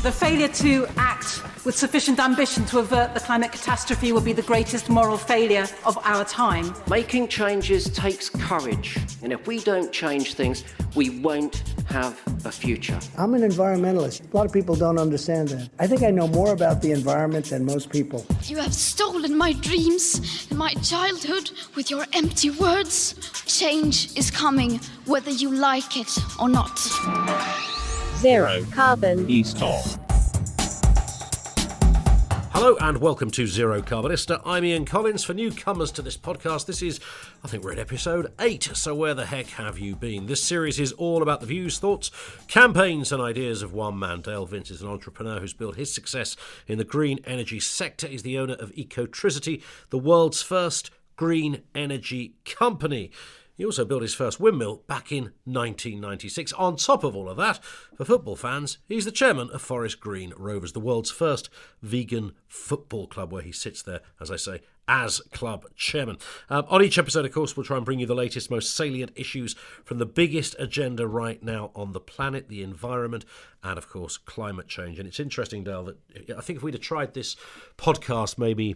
The failure to act with sufficient ambition to avert the climate catastrophe will be the greatest moral failure of our time. Making changes takes courage, and if we don't change things, we won't have a future. I'm an environmentalist. A lot of people don't understand that. I think I know more about the environment than most people. You have stolen my dreams and my childhood with your empty words. Change is coming, whether you like it or not. Zero Carbon East Talk. Hello and welcome to Zero Carbonista. I'm Ian Collins. For newcomers to this podcast, this is, I think we're at episode 8, so where the heck have you been? This series is all about the views, thoughts, campaigns and ideas of one man. Dale Vince is an entrepreneur who's built his success in the green energy sector. He's the owner of Ecotricity, the world's first green energy company. He also built his first windmill back in 1996. On top of all of that, for football fans, he's the chairman of Forest Green Rovers, the world's first vegan football club, where he sits there, as I say, as club chairman. On each episode, of course, we'll try and bring you the latest, most salient issues from the biggest agenda right now on the planet, the environment, and, of course, climate change. And it's interesting, Dale, that I think if we'd have tried this podcast maybe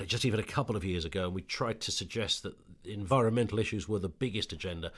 just even a couple of years ago, and we tried to suggest that environmental issues were the biggest agenda,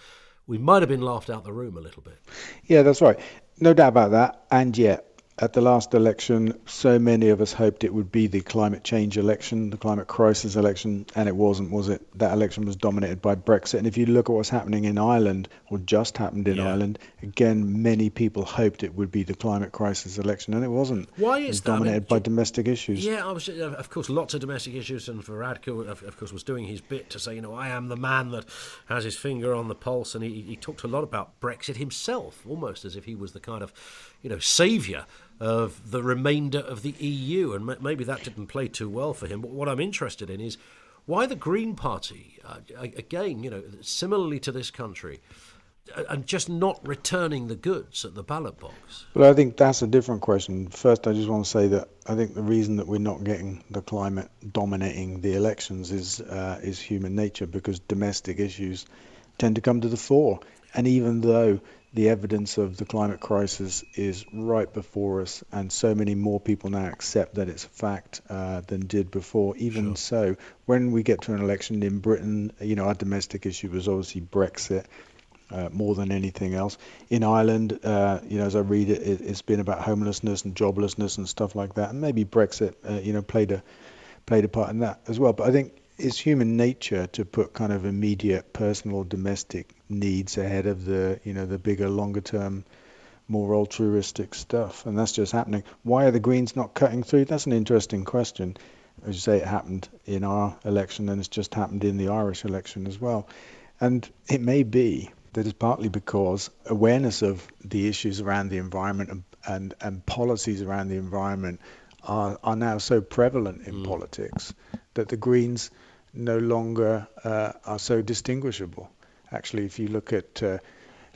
we might have been laughed out the room a little bit. Yeah, that's right. No doubt about that. And yet, at the last election, so many of us hoped it would be the climate change election, the climate crisis election, and it wasn't, was it? That election was dominated by Brexit. And if you look at what's happening in Ireland, or just happened in Ireland, again, many people hoped it would be the climate crisis election, and it wasn't. Why is it was that? dominated by domestic issues. Yeah, of course, lots of domestic issues, and Varadkar, of course, was doing his bit to say, I am the man that has his finger on the pulse, and he talked a lot about Brexit himself, almost as if he was the kind of, saviour of the remainder of the EU, and maybe that didn't play too well for him. But what I'm interested in is why the Green Party, again, similarly to this country, and just not returning the goods at the ballot box. Well, I think that's a different question. First, I just want to say that I think the reason that we're not getting the climate dominating the elections is human nature, because domestic issues tend to come to the fore. And even though the evidence of the climate crisis is right before us, and so many more people now accept that it's a fact than did before. Even so, when we get to an election in Britain, our domestic issue was obviously Brexit more than anything else. In Ireland, as I read it, it's been about homelessness and joblessness and stuff like that. And maybe Brexit, played a part in that as well. But I think it's human nature to put kind of immediate personal domestic needs ahead of the bigger, longer term, more altruistic stuff. And that's just happening. Why are the Greens not cutting through? That's an interesting question. As you say, it happened in our election, and it's just happened in the Irish election as well. And it may be that it's partly because awareness of the issues around the environment and policies around the environment are now so prevalent in politics that the Greens no longer are so distinguishable. Actually, if you look at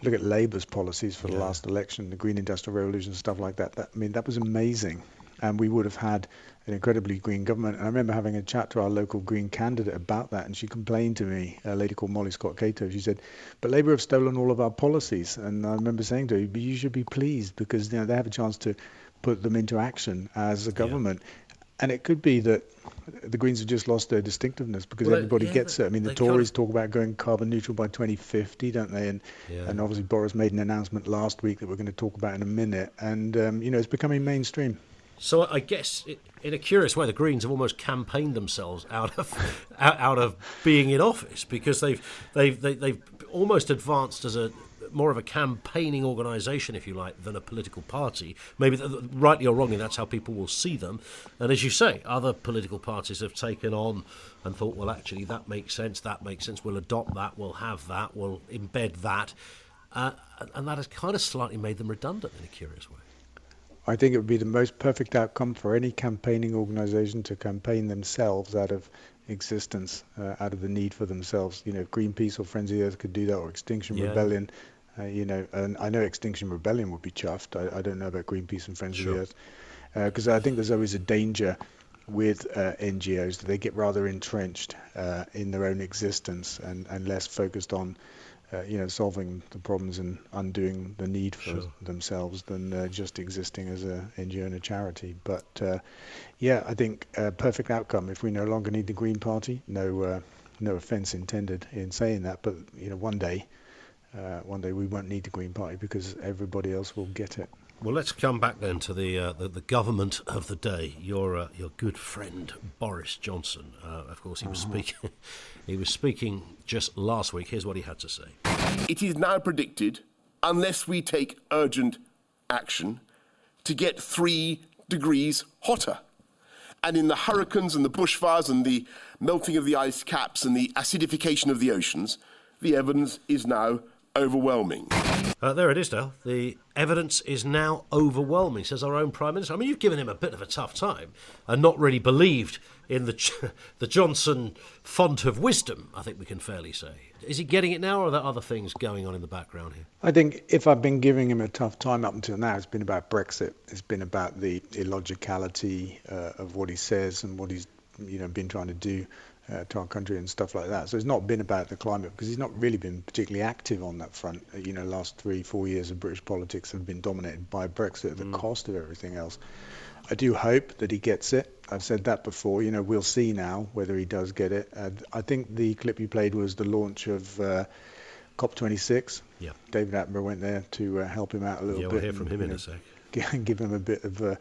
Labour's policies for the last election, the Green Industrial Revolution, stuff like that, that was amazing. And we would have had an incredibly green government. And I remember having a chat to our local Green candidate about that, and she complained to me, a lady called Molly Scott Cato. She said, but Labour have stolen all of our policies. And I remember saying to her, but you should be pleased, because they have a chance to put them into action as a government. And it could be that the Greens have just lost their distinctiveness, because everybody gets it. The Tories talk about going carbon neutral by 2050, don't they? And obviously Boris made an announcement last week that we're going to talk about in a minute. And, it's becoming mainstream. So I guess, in a curious way, the Greens have almost campaigned themselves out of being in office, because they've almost advanced as more of a campaigning organisation, if you like, than a political party. Maybe rightly or wrongly, that's how people will see them. And as you say, other political parties have taken on and thought, well, actually, that makes sense, we'll adopt that, we'll have that, we'll embed that. And that has kind of slightly made them redundant in a curious way. I think it would be the most perfect outcome for any campaigning organisation to campaign themselves out of existence, out of the need for themselves. Greenpeace or Friends of the Earth could do that, or Extinction Rebellion. And I know Extinction Rebellion would be chuffed. I don't know about Greenpeace and Friends of the Earth, because I think there's always a danger with NGOs that they get rather entrenched in their own existence and less focused on solving the problems and undoing the need for themselves than just existing as a NGO and a charity. But I think a perfect outcome if we no longer need the Green Party. No offence intended in saying that, but one day we won't need the Green Party because everybody else will get it. Well, let's come back then to the government of the day. Your good friend Boris Johnson. Of course, he was speaking. He was speaking just last week. Here's what he had to say. It is now predicted, unless we take urgent action, to get 3 degrees hotter. And in the hurricanes and the bushfires and the melting of the ice caps and the acidification of the oceans, the evidence is now overwhelming. There it is, Dale. The evidence is now overwhelming, says our own Prime Minister. I mean, you've given him a bit of a tough time and not really believed in the Johnson font of wisdom, I think we can fairly say. Is he getting it now, or are there other things going on in the background here? I think if I've been giving him a tough time up until now, it's been about Brexit. It's been about the illogicality of what he says and what he's been trying to do to our country and stuff like that. So it's not been about the climate because he's not really been particularly active on that front. Last 3-4 years of British politics have been dominated by Brexit at the cost of everything else. I do hope that he gets it. I've said that before. We'll see now whether he does get it. I think the clip you played was the launch of COP26. Yeah. David Attenborough went there to help him out a little bit. Yeah, we'll hear from him in a sec. Give him a bit of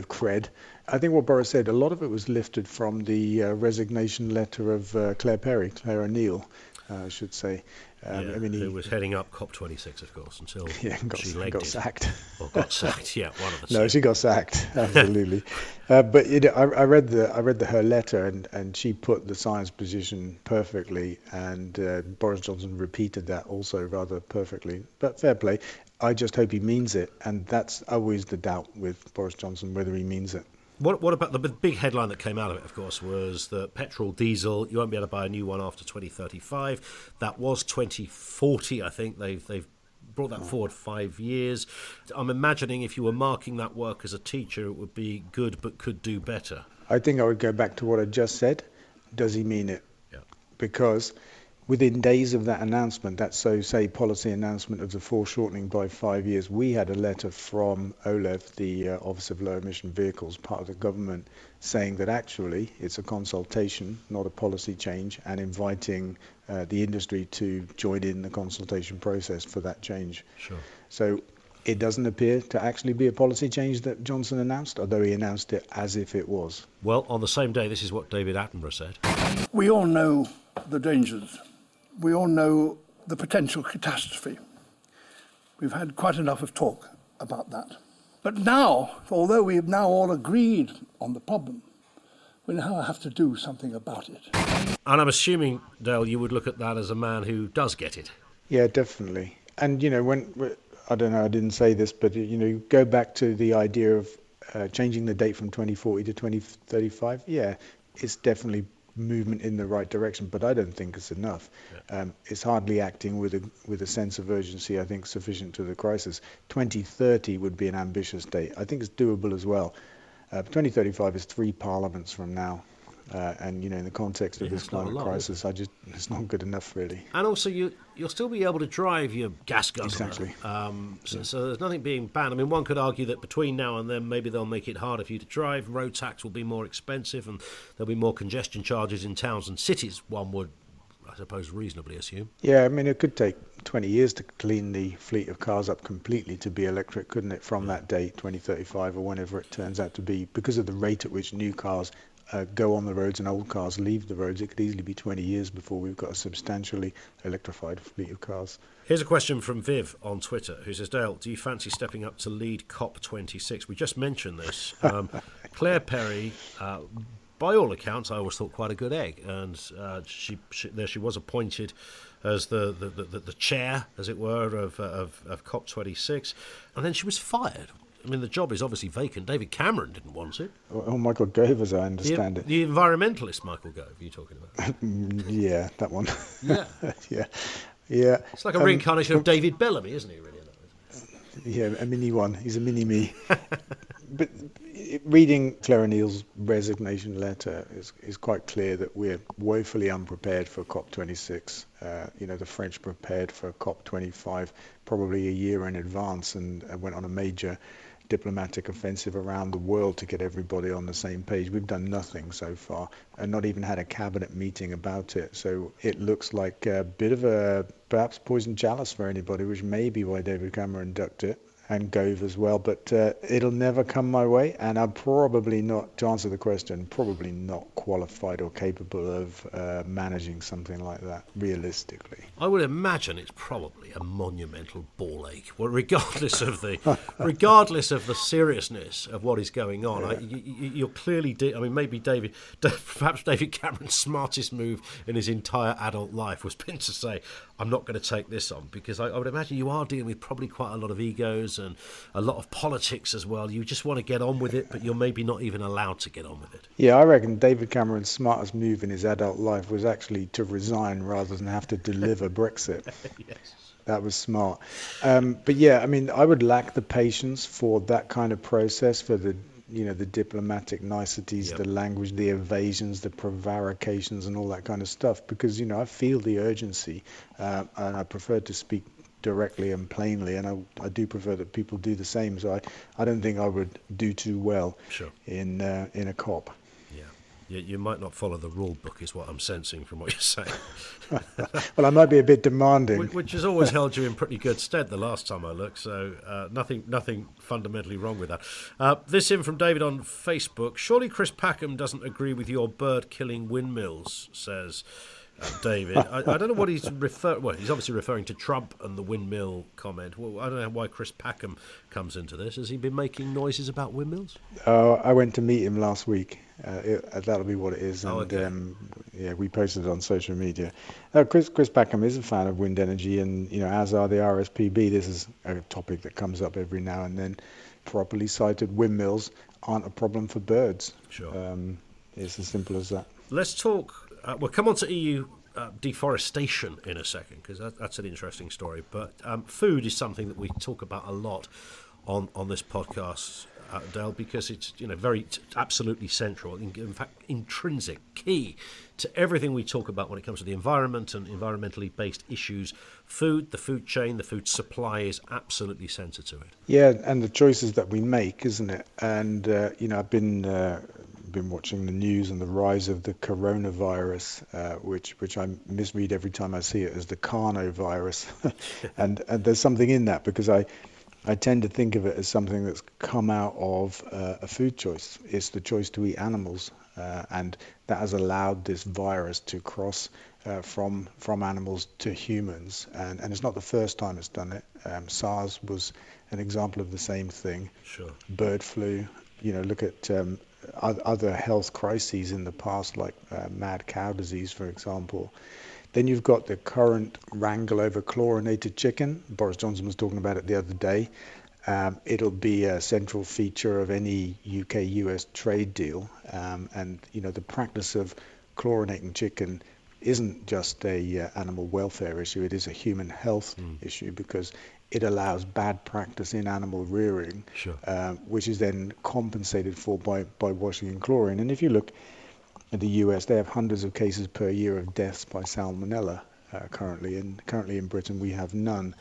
cred. I think what Boris said, a lot of it was lifted from the resignation letter of Claire O'Neill, I should say. Who was heading up COP26, of course, until she got sacked. Or got sacked, yeah, one of the two. No, she got sacked, absolutely. But I read her letter, and she put the science position perfectly, and Boris Johnson repeated that also rather perfectly. But fair play. I just hope he means it, and that's always the doubt with Boris Johnson, whether he means it. What about the big headline that came out of it, of course, was that petrol, diesel, you won't be able to buy a new one after 2035. That was 2040, I think. They've brought that forward 5 years. I'm imagining if you were marking that work as a teacher, it would be good but could do better. I think I would go back to what I just said. Does he mean it? Yeah. Because within days of that announcement, that policy announcement of the foreshortening by 5 years, we had a letter from OLEV, the Office of Low Emission Vehicles, part of the government, saying that actually it's a consultation, not a policy change, and inviting the industry to join in the consultation process for that change. Sure. So it doesn't appear to actually be a policy change that Johnson announced, although he announced it as if it was. Well, on the same day, this is what David Attenborough said. We all know the dangers. We all know the potential catastrophe. We've had quite enough of talk about that. But now, although we have now all agreed on the problem, we now have to do something about it. And I'm assuming, Dale, you would look at that as a man who does get it. Yeah, definitely. And, when, I don't know, I didn't say this, but, go back to the idea of changing the date from 2040 to 2035. Yeah, it's definitely movement in the right direction, but I don't think it's enough. Yeah. It's hardly acting with a sense of urgency, I think, sufficient to the crisis. 2030 would be an ambitious date. I think it's doable as well. 2035 is 3 parliaments from now. And, in the context of this climate crisis, it's not good enough, really. And also, you'll still be able to drive your gas guzzler. Exactly. So there's nothing being banned. I mean, one could argue that between now and then, maybe they'll make it harder for you to drive. Road tax will be more expensive, and there'll be more congestion charges in towns and cities, one would, I suppose, reasonably assume. Yeah, I mean, it could take 20 years to clean the fleet of cars up completely to be electric, couldn't it, from that date, 2035, or whenever it turns out to be, because of the rate at which new cars go on the roads and old cars leave the roads. It could easily be 20 years before we've got a substantially electrified fleet of cars. Here's a question from Viv on Twitter, who says, Dale, do you fancy stepping up to lead COP26? We just mentioned this. Claire Perry, by all accounts, I always thought quite a good egg, and she was appointed as the chair, as it were, of COP26, and then she was fired. I mean, the job is obviously vacant. David Cameron didn't want it. Oh, Michael Gove, as I understand it. The environmentalist Michael Gove, you're talking about? Yeah, that one. Yeah. Yeah. It's like a reincarnation of David Bellamy, isn't he, really? Yeah, a mini one. He's a mini-me. but reading Claire O'Neill's resignation letter is quite clear that we're woefully unprepared for COP26. The French prepared for COP25 probably a year in advance and went on a major diplomatic offensive around the world to get everybody on the same page. We've done nothing so far and not even had a cabinet meeting about it. So it looks like a bit of a perhaps poison chalice for anybody, which may be why David Cameron ducked it, and Gove as well, but it'll never come my way, and I'm probably not, to answer the question, probably not qualified or capable of managing something like that realistically. I would imagine it's probably a monumental ball ache. Well, regardless of the seriousness of what is going on, you're clearly. Maybe perhaps David Cameron's smartest move in his entire adult life was been to say, "I'm not going to take this on," because I would imagine you are dealing with probably quite a lot of egos and a lot of politics as well. You just want to get on with it, but you're maybe not even allowed to get on with it. Yeah, I reckon David Cameron's smartest move in his adult life was actually to resign rather than have to deliver Brexit. Yes. That was smart. But yeah, I would lack the patience for that kind of process, for the diplomatic niceties, the language, the evasions, the prevarications and all that kind of stuff, because, I feel the urgency and I prefer to speak directly and plainly, and I do prefer that people do the same. So I don't think I would do too well in a COP. Yeah, you might not follow the rule book, is what I'm sensing from what you're saying. Well, I might be a bit demanding, which has always held you in pretty good stead the last time I looked. So nothing fundamentally wrong with that. This in from David on Facebook. Surely Chris Packham doesn't agree with your bird-killing windmills, says David. I don't know what he's Well, he's obviously referring to Trump and the windmill comment. Well, I don't know why Chris Packham comes into this. Has he been making noises about windmills? I went to meet him last week. That'll be what it is. And we posted it on social media. Chris Packham is a fan of wind energy, and as are the RSPB. This is a topic that comes up every now and then. Properly sited windmills aren't a problem for birds. Sure. It's as simple as that. Let's talk. We'll come on to EU deforestation in a second, because that's an interesting story. But food is something that we talk about a lot on this podcast, Dale, because it's very absolutely central, in fact intrinsic, key to everything we talk about when it comes to the environment and environmentally based issues. Food, the food chain, the food supply is absolutely central to it. Yeah, and the choices that we make, isn't it? And I've been watching the news and the rise of the coronavirus, which I misread every time I see it as the carnovirus. and there's something in that, because I tend to think of it as something that's come out of a food choice. It's the choice to eat animals, and that has allowed this virus to cross from animals to humans. And it's not the first time it's done it. SARS was an example of the same thing. Sure. Bird flu. Look at other health crises in the past, like mad cow disease, for example. Then you've got the current wrangle over chlorinated chicken. Boris Johnson was talking about it the other day. It'll be a central feature of any UK-US trade deal. And the practice of chlorinating chicken isn't just a animal welfare issue. It is a human health issue, because it allows bad practice in animal rearing, which is then compensated for by washing in chlorine. And if you look at the US, they have hundreds of cases per year of deaths by salmonella currently, and currently in Britain we have none.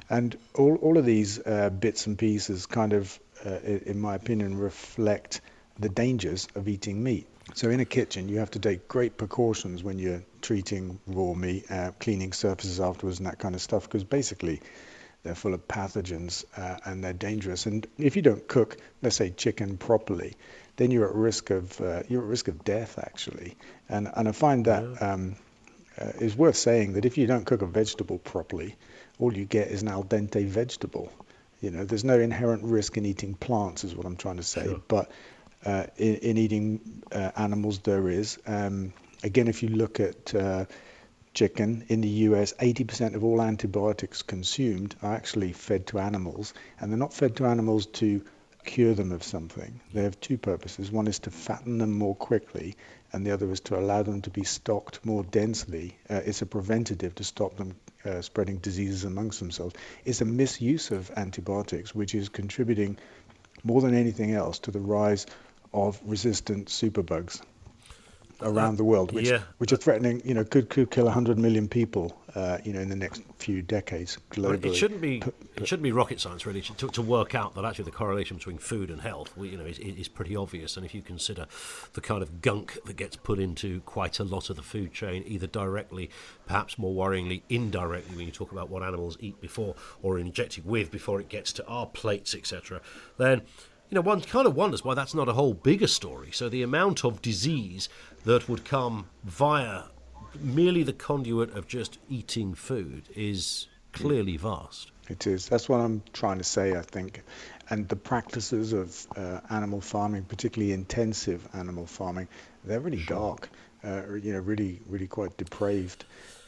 And all of these bits and pieces kind of, in my opinion, reflect the dangers of eating meat. So in a kitchen, you have to take great precautions when you're treating raw meat, cleaning surfaces afterwards and that kind of stuff, because basically they're full of pathogens and they're dangerous. And if you don't cook, let's say, chicken properly, then you're at risk of death, actually. And I find that is worth saying, that if you don't cook a vegetable properly, all you get is an al dente vegetable. There's no inherent risk in eating plants, is what I'm trying to say. Sure. But in eating animals, there is. Again, if you look at chicken in the US, 80% of all antibiotics consumed are actually fed to animals, and they're not fed to animals to cure them of something. They have two purposes. One is to fatten them more quickly, and the other is to allow them to be stocked more densely. It's a preventative to stop them spreading diseases amongst themselves. It's a misuse of antibiotics, which is contributing more than anything else, to the rise of resistant superbugs around the world, which are threatening, could kill 100 million people, in the next few decades globally. Well, it shouldn't be rocket science really to work out that actually the correlation between food and health, is pretty obvious. And if you consider the kind of gunk that gets put into quite a lot of the food chain, either directly, perhaps more worryingly, indirectly, when you talk about what animals eat before or are injected with before it gets to our plates, etc., then one kind of wonders why that's not a whole bigger story. So the amount of disease that would come via merely the conduit of just eating food is clearly vast. It is. That's what I'm trying to say, I think. And the practices of animal farming, particularly intensive animal farming, they're really dark, really, really quite depraved.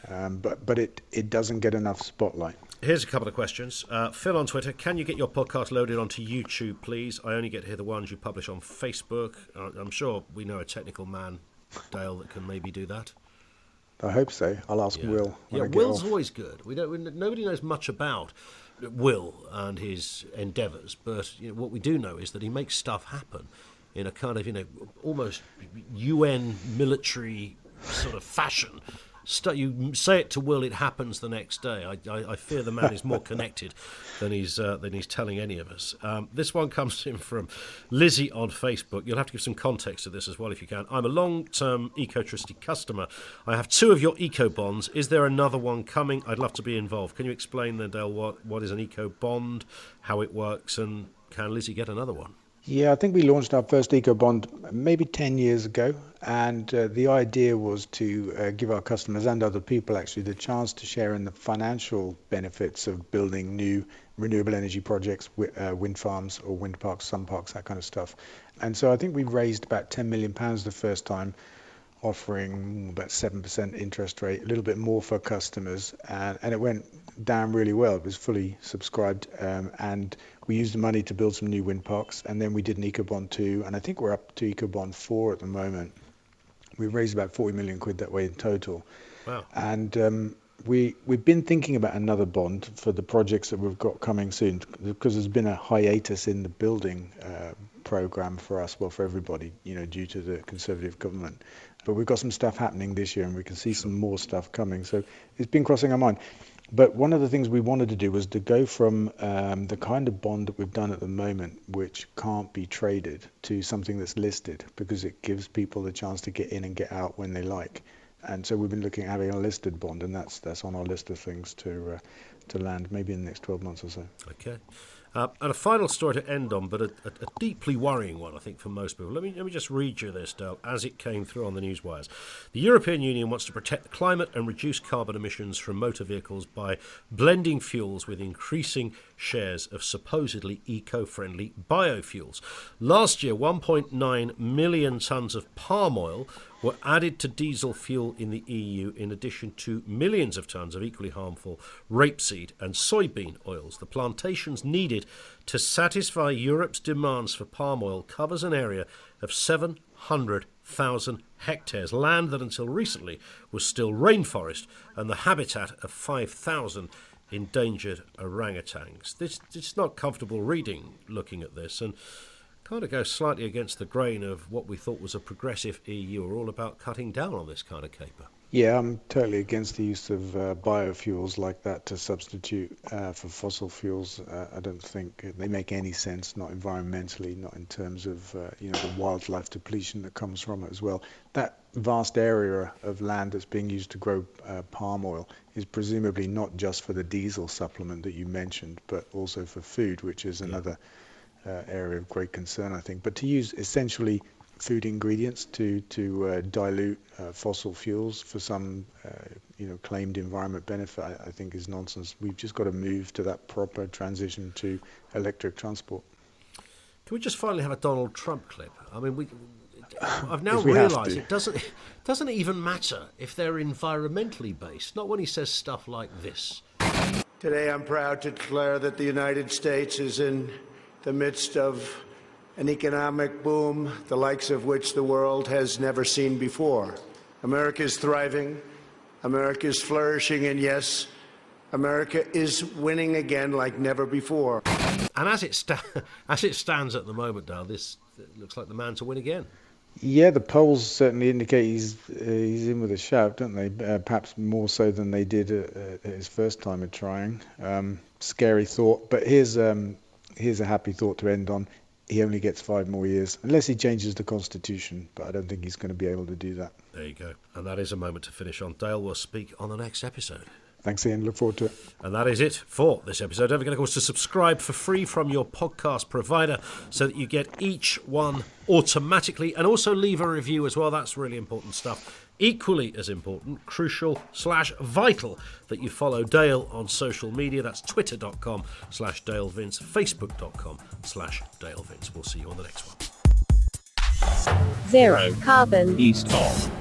But it doesn't get enough spotlight. Here's a couple of questions. Phil on Twitter, can you get your podcast loaded onto YouTube, please? I only get to hear the ones you publish on Facebook. I'm sure we know a technical man, Dale, that can maybe do that. I hope so. I'll ask Will. Will's always good. Nobody knows much about Will and his endeavours, but what we do know is that he makes stuff happen in a kind of almost UN military sort of fashion. You say it to Will, it happens the next day. I fear the man is more connected than he's telling any of us. This one comes in from Lizzie on Facebook. You'll have to give some context to this as well if you can. I'm a long-term Ecotricity customer. I have 2 of your eco bonds. Is there another one coming? I'd love to be involved. Can you explain then, Dale, what is an eco bond, how it works, and can Lizzie get another one? Yeah, I think we launched our first eco bond maybe 10 years ago, and the idea was to give our customers and other people actually the chance to share in the financial benefits of building new renewable energy projects, wind farms or wind parks, sun parks, that kind of stuff. And so I think we raised about £10 million the first time, offering about 7% interest rate, a little bit more for customers, and it went down really well. It was fully subscribed, and we used the money to build some new wind parks, and then we did an Ecobond 2, and I think we're up to Ecobond 4 at the moment. We've raised about 40 million quid that way in total. Wow. And we've been thinking about another bond for the projects that we've got coming soon, because there's been a hiatus in the building program for us, well, for everybody, due to the Conservative government. But we've got some stuff happening this year, and we can see some more stuff coming. So it's been crossing our mind. But one of the things we wanted to do was to go from the kind of bond that we've done at the moment, which can't be traded, to something that's listed, because it gives people the chance to get in and get out when they like. And so we've been looking at having a listed bond, and that's on our list of things to land maybe in the next 12 months or so. Okay. And a final story to end on, but a deeply worrying one, I think, for most people. Let me just read you this, Dale, as it came through on the newswires. The European Union wants to protect the climate and reduce carbon emissions from motor vehicles by blending fuels with increasing shares of supposedly eco-friendly biofuels. Last year, 1.9 million tonnes of palm oil were added to diesel fuel in the EU, in addition to millions of tonnes of equally harmful rapeseed and soybean oils. The plantations needed to satisfy Europe's demands for palm oil covers an area of 700,000 hectares, land that until recently was still rainforest and the habitat of 5,000 endangered orangutans. It's not comfortable reading, looking at this, and kind of goes slightly against the grain of what we thought was a progressive EU. We're all about cutting down on this kind of caper. Yeah, I'm totally against the use of biofuels like that to substitute for fossil fuels. I don't think they make any sense, not environmentally, not in terms of the wildlife depletion that comes from it as well. That vast area of land that's being used to grow palm oil is presumably not just for the diesel supplement that you mentioned, but also for food, which is another area of great concern, I think. But to use essentially food ingredients to dilute fossil fuels for some claimed environment benefit, I think is nonsense. We've just got to move to that proper transition to electric transport. Can we just finally have a Donald Trump clip? I mean, I've now realised it doesn't even matter if they're environmentally based, not when he says stuff like this. Today I'm proud to declare that the United States is in the midst of an economic boom, the likes of which the world has never seen before. America is thriving, America is flourishing, and yes, America is winning again like never before. And as it stands at the moment, Dale, this looks like the man to win again. Yeah, the polls certainly indicate he's in with a shout, don't they? Perhaps more so than they did at his first time of trying. Scary thought, but here's a happy thought to end on. He only gets 5 more years, unless he changes the constitution, but I don't think he's going to be able to do that. There you go. And that is a moment to finish on. Dale will speak on the next episode. Thanks, Ian. Look forward to it. And that is it for this episode. Don't forget, of course, to subscribe for free from your podcast provider so that you get each one automatically, and also leave a review as well. That's really important stuff. Equally as important, crucial / vital that you follow Dale on social media. That's twitter.com/DaleVince, facebook.com/DaleVince. We'll see you on the next one. Zero Carbon East of